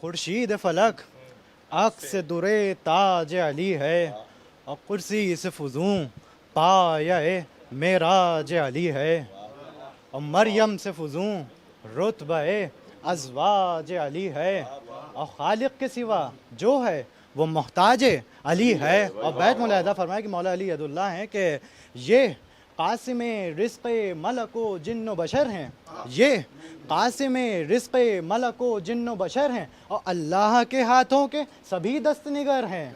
خورشید فلک عکس درے تاج علی ہے، اور کرسی سے فزوں پایہ معراج علی ہے، اور مریم سے فزوں رتبہ ازواج علی ہے، اور خالق کے سوا جو ہے وہ محتاج علی ہے۔ اور بیت ملاحظہ فرمایا کہ مولا علی ید اللہ ہیں کہ یہ قاسم رزق ملک و جن و بشر ہیں، یہ قاسم رزق ملک و جن و بشر ہیں، اور اللہ کے ہاتھوں کے سبھی دست نگر ہیں۔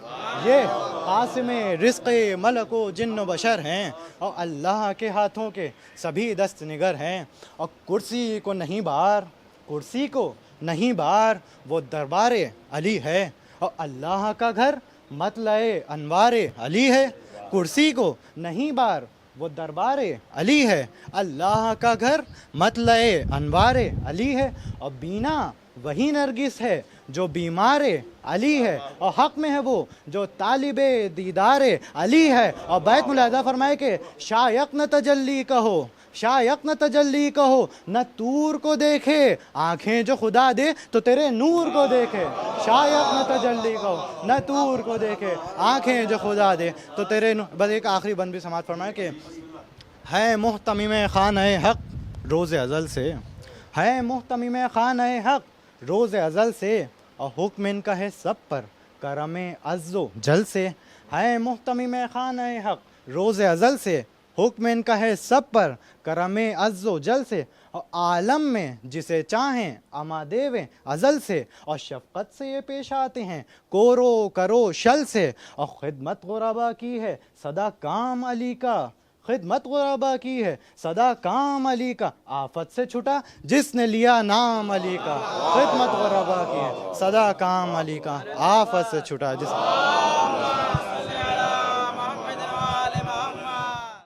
یہ قاسم رزق ملک و جن و بشر ہیں، اور اللہ کے ہاتھوں کے سبھی دست نگر ہیں۔ اور کرسی کو نہیں بار، کرسی کو نہیں بار، وہ دربار علی ہے، اور اللہ کا گھر مطلع انوار علی ہے۔ کرسی کو نہیں بار، وہ دربار علی ہے، اللہ کا گھر مطلع انوار علی ہے، اور بینا وہی نرگس ہے جو بیمار علی ہے، اور حق میں ہے وہ جو طالب دیدار علی ہے۔ اور بیت ملاحظہ فرمائے کہ شایق نہ تجلی کہو، شایق نہ تجلی کہو، نہ تور کو دیکھے آنکھیں جو خدا دے تو تیرے نور کو دیکھے۔ شایق نہ تجلی کہو، نہ تور کو دیکھے آنکھیں جو خدا دے تو تیرے نور۔ بس ایک آخری بند بھی سماعت فرمائے کہ ہے محتمم خانہ حق روز ازل سے، ہے محتمم خانہ حق روز ازل سے، اور حکم ان کا ہے سب پر کرم عز و جل سے۔ ہے محتمم خانہ حق روز ازل سے، حکم ان کا ہے سب پر کرم عز و جل سے، اور عالم میں جسے چاہیں اما دیویں ازل سے، اور شفقت سے یہ پیش آتے ہیں کورو کرو شل سے، اور خدمت غربا کی ہے صدا کام علی کا، خدمت غربا کی ہے صدا کام علی کا، آفت سے چھٹا جس نے لیا نام علی کا۔ خدمت غربا کی ہے صدا کام علی کا، آفت سے چھٹا جس